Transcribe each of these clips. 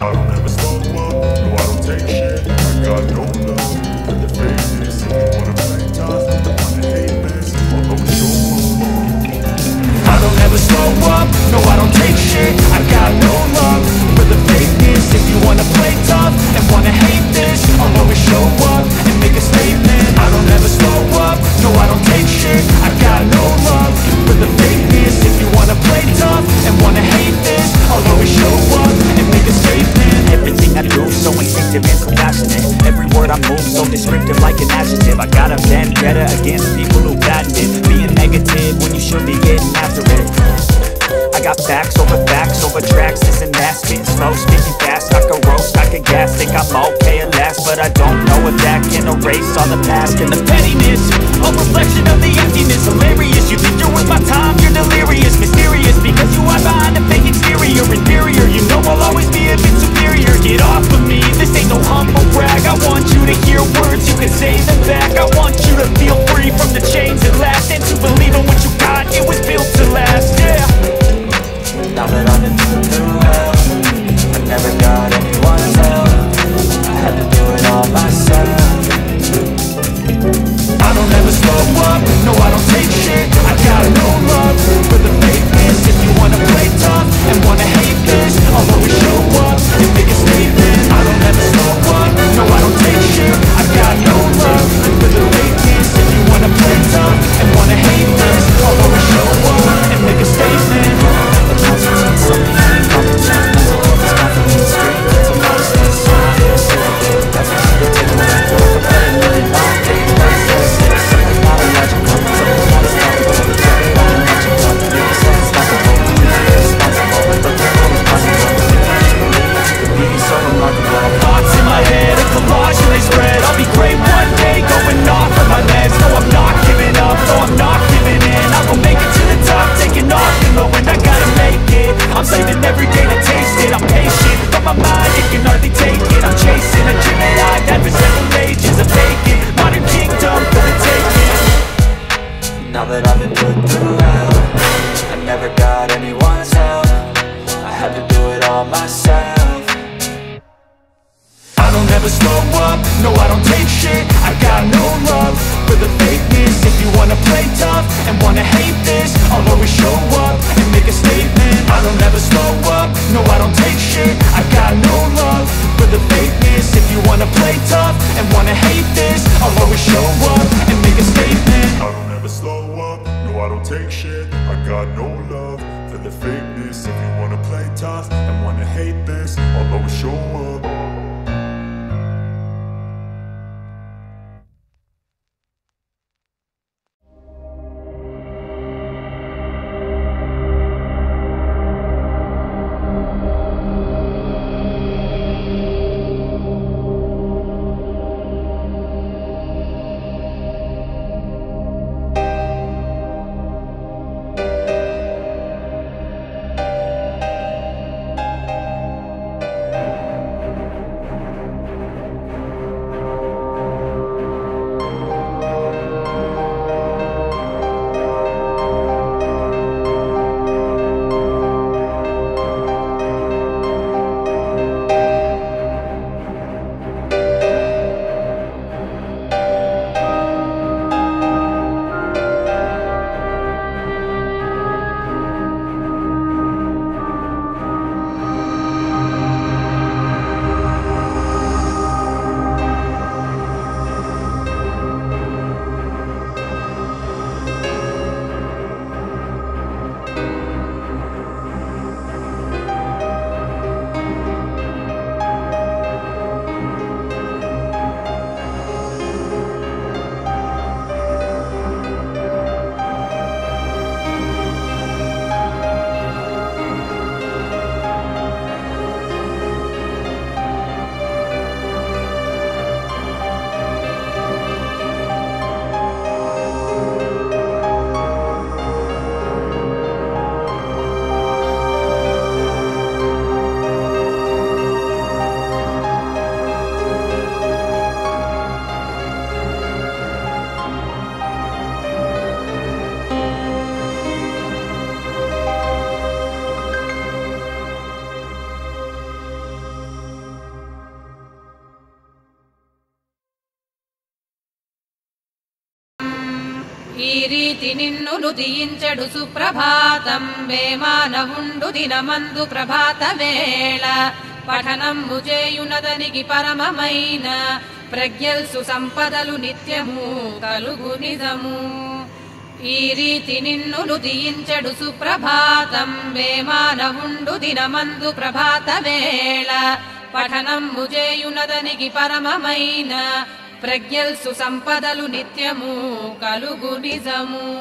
I don't ever slow up, no I don't take shit. I got no love for the fakeness. If you wanna play tough, you wanna hate this, I'll always show up. I don't ever slow up, no I don't take shit. I got no love for the fakeness. If you wanna play tough and wanna hate this, I'll always show up and make a statement. I don't ever slow up, no I don't take shit. I got no love for the fakeness. If you wanna play tough and wanna hate this, I'll always show up and make a statement. Everything I do so instinctive and so passionate. Every word I move so descriptive like an adjective. I got a vendetta against people who patent it, being negative when you should be getting after it. I got facts over tracks, this and that. Spitting slow, speaking fast, I can roast, I can gas. Think I'm okay at last, but I don't know if that can erase all the past. And the pettiness, a reflection of the emptiness. Hilarious, you think you're worth my time, you're delirious. Mysterious, because you are behind a fake exterior. Inferior, you know I'll always be a bit superior. Get off of me, this ain't no humble brag. I want you to hear words, you can say them back. I want you to feel free from the chains at last, and to believe in what you got, it was built to last, yeah. Now that I've been through hell, I never got anyone's help. I had to do it all myself. I don't ever slow up, no I don't take shit. I got no love for the fakeness. If you wanna play tough and wanna hate this, I'll always show up and make a statement. I don't ever slow up, no I don't take shit. I got no love for the fakeness. If you wanna play tough and wanna hate this, I'll always show up and make a statement. Now that I've been put through hell, I never got anyone's help. I had to do it all myself. I don't ever slow up, no I don't take shit. I got no love for the fakeness. If you wanna play tough and wanna hate this, I'll always show up and make a statement. I don't ever slow up, no I don't take shit. I got no love for the fakeness. If you wanna play tough and wanna hate this, I'll always show up and make a statement. I don't ever slow up, no I don't take shit. I got no love for the fakeness. If you wanna play tough and wanna hate this, I'll always show up. ఈ రీతి నిన్ను నుదియించెడు సుప్రభాతం వేమానవుండు దినమందు ప్రభాత వేళ పఠనము చేయునదనికి పరమమైన ప్రజ్ఞల్సు సంపదలు నిత్యము కలుగు నిజము. ఈ రీతి నిన్ను నుదియించెడు సుప్రభాతం వేమానవుండు దినమందు ప్రభాత వేళ పఠనము చేయునదనికి పరమమైన ప్రజ్ఞల్సు సంపదలు నిత్యము కలుగు నిజము.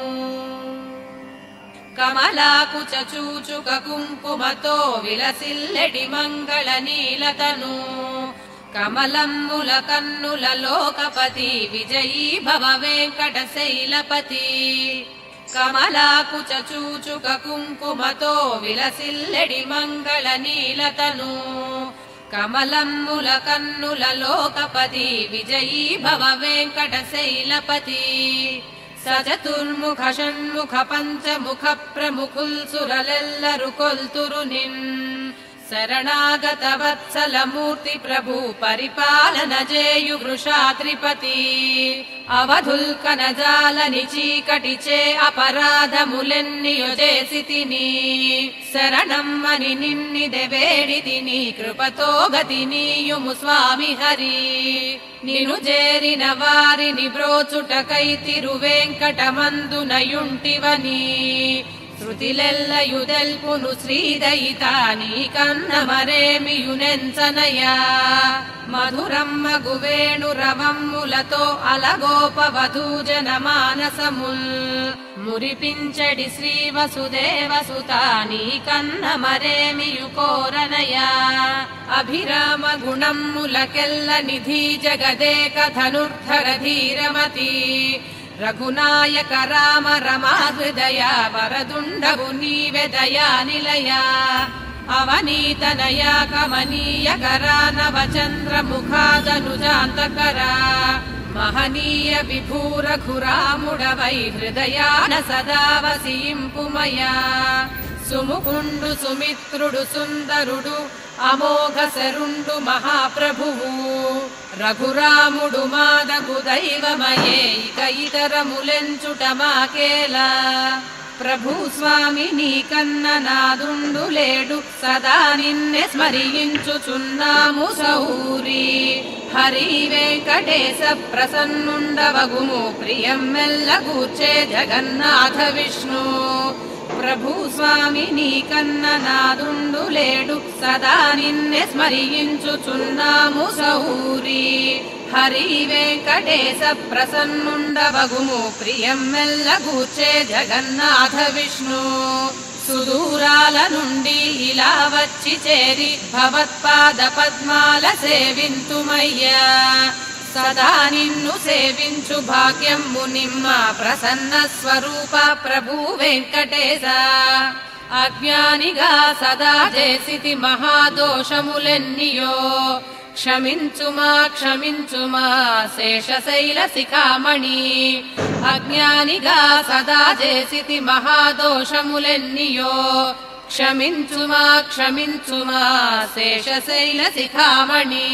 కమలాకు చచూచుక కుంకుమతో విలసిల్లెడి మంగళ నీలతను కమలమ్ముల కన్నుల లోకపతి విజయీ భవ వెంకటశైలపతి. కమలాకు చచూచుక కుంకుమతో విలసిల్లెడి మంగళ నీలతను కమలమ్ముల కన్నుల లోకపతి విజయీ భవ వెంకటశైలపతి. సచతుర్ముఖ షణ్ముఖ పంచముఖ ప్రముఖుల్ సురలెల్లరు కొల్తురు నిన్ శరణాగత వత్సల మూర్తి ప్రభు పరిపాలన జేయు వృషాత్రిపతి. అవధుల్ కనజాలని చీకటిచే అపరాధములెన్నియో చేసితిని శరణమ్మని నిన్నిదె వేడితిని కృపతో గతి నీయుము స్వామి హరి. నిను చేరిన వారిని బ్రోచుటకై తిరువేంకటమందునయుంటివని శృతిలెల్లయుదెల్పును శ్రీదయితాని కన్న మరేమియునెంచనయా. మధురమ్మ గువేణు రవమ్ములతో అలగోపవధూజన మానసముల్ మురిపించడి శ్రీ వసుదేవ సుతాని కన్న మరేమియు కోరనయా. అభిరామ గుణమ్ములకెల్ల నిధి జగదేక ధనుర్ధర ధీరమతి రఘునాయక రామ రమా హృదయ వరదుండవు నీవే దయా నిలయ. అవనీతనయ కమనీయ కరా నవచంద్ర ముఖాదనుజాంతకరా మహనీయ విభూర ఖురాముడవై హృదయాన సదా వసింపుమయా. సుముకుండు సుమిత్రుడు సుందరుడు అమోఘ శరుండు మహాప్రభువు రఘురాముడు మాదగు దైవమయే ఇక ఇతరములెంచుట మాకేలా. ప్రభు స్వామి నీ కన్న నాదుండు లేడు సదా నిన్నే స్మరించుచున్నాము సౌరి. హరి వెంకటేశ ప్రసన్నుండవగుము ప్రియం మెల్ల కూర్చే జగన్నాథ విష్ణు. ప్రభు స్వామి నీ కన్న నాదుండు లేడు సదా నిన్నే స్మరించుచున్నాము సౌరి. హరి వెంకటేశ ప్రసన్నుండవగుము ప్రియం మెల్ల కూర్చే జగన్నాథ విష్ణు. సుదూరాల నుండి ఇలా వచ్చి చేరి భవత్పాద పద్మాల సేవింతుమయ్యా. సదా నిన్ను సేవించు భాగ్యము నిమ్మ ప్రసన్న స్వరూప ప్రభు వెంకటేశ. అజ్ఞానిగా సదా చేసితి మహాదోషములెన్నియో క్షమించుమా క్షమించుమా శేషశైల శిఖామణి. అజ్ఞానిగా సదా చేసితి మహాదోషములెన్నియో క్షమించుమా క్షమించుమా శేషశైల శిఖామణి.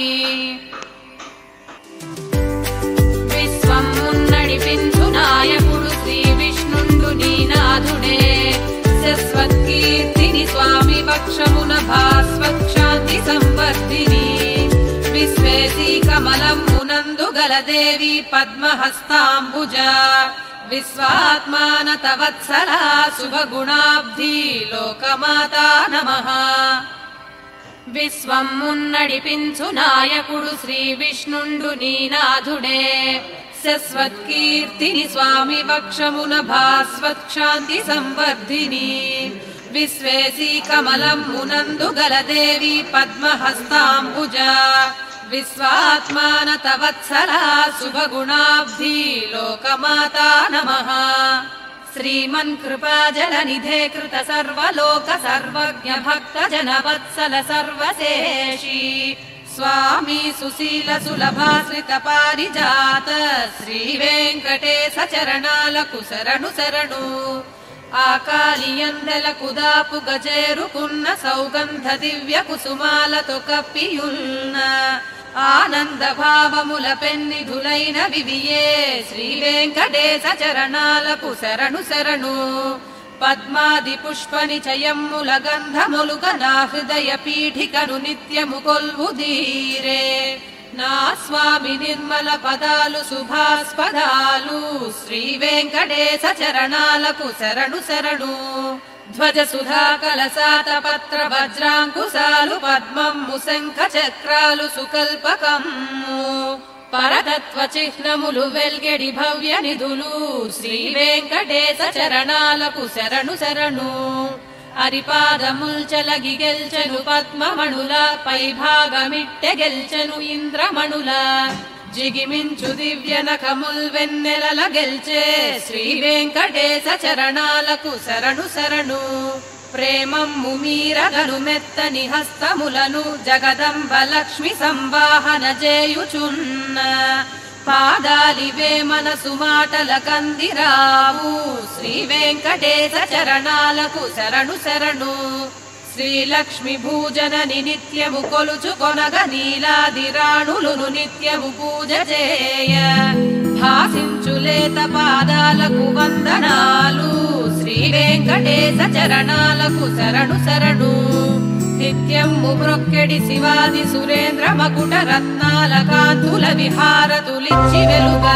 విశ్వమున్నడిపించు నాయకుడు శ్రీ విష్ణుండు నీనాథుడే శశ్వత్కీర్తిని స్వామి వక్షమున భాస్వక్షాంతి సంవర్ధిని. విశ్వేశీ కమలమునందు గలదేవి పద్మహస్తాంబుజ విశ్వాత్మానత వత్సలా శుభగుణాబ్ధి లోకమాతా నమః. విశ్వమున్నడిపించు నాయకుడు శ్రీ విష్ణుండు నీనాథుడే శశ్వత్కీర్తిని స్వామి వక్షమున భాస్వత్క్షాంతి సంవర్ధిని. విశ్వేశీ కమలమునందు గలదేవి పద్మహస్తాంబుజ విశ్వాత్మానత వత్సలా శుభగుణాబ్ధి లోకమాతా నమః. శ్రీమన్ కృపాజలనిధే కృత సర్వలోక సర్వజ్ఞ భక్త జన వత్సల సర్వశేషి స్వామి సుశీల సులభాశ్రిత పారిజాత శ్రీ వెంకటేశ చరణాలకు శరణు శరణు. ఆకాలియందెలకు దాపుగ చేరుకున్న సౌగంధ దివ్య కుసుమాలతో కప్పియున్న ఆనంద భావముల పెన్నిధులైన వివియే శ్రీ వెంకటేశ చరణాలకు శరణు శరణు. పద్మాది పుష్ప నిచయముల గంధములుగ నా హృదయ పీఠికను నిత్యము కొల్వుదీరే. నా స్వామి నిర్మల పదాలు శుభాస్పదాలు శ్రీ వెంకటేశ చరణాలకు శరణు శరణు. ధ్వజ సుధా కలసాత పత్ర వజ్రాంకుశాలు పద్మము శంఖ చక్రాలు సుకల్పకమ్ము. పరతత్వ చిహ్నములు వెల్గెడి భవ్య నిధులు శ్రీ వెంకటేశ చరణాలకు శరణు శరణు. అరిపాదముల్చలగి గెల్చెను పద్మమణుల పై భాగమిట్టె గెల్చెను ఇంద్రమణుల. జిగిమించు దివ్య నఖముల్ వెన్నెలల గెల్చే శ్రీ వెంకటేశ చరణాలకు శరణు శరణు. ప్రేమమ్ము మీరగను మెత్తని హస్తములను జగదంబ లక్ష్మి సంవాహన చేయుచున్న. పాదాలివే మనసు మాటల కందిరావు శ్రీ వెంకటేశ చరణాలకు శరణు శరణు. శ్రీలక్ష్మి భూజనని నిత్యము కొలుచుకొనగ నీలాది రాణులును నిత్యము పూజ చేయ. భాసించులేత పాదాలకు వందనాలు శ్రీ వెంకటేశ చరణాలకు శరణు శరణు. నిత్యము మ్రొక్కెడి శివాది సురేంద్ర మకుట రత్నాల కాంతుల విహారతులిచ్చి వెలుగ.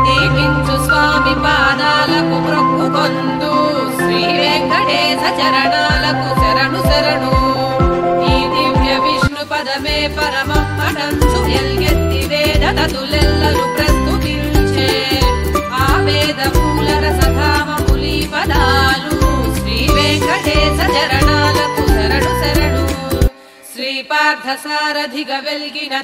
దీపించు స్వామి పాదాలకు మ్రొక్కుకొందు శ్రీ వెంకటేశ చరణాలకు శరణు శరణు. ఈ దివ్య విష్ణు పదమే పరమమ్మటంచు ఎల్గెత్తి వేద తతులెల్లలు ప్రస్తుతించే. ఆ వేద మూల రసధామములి పదాలు శ్రీ వెంకటేశ చరణాలకు శరణు శరణు. శ్రీపార్థ సారథిగా వెలిగిన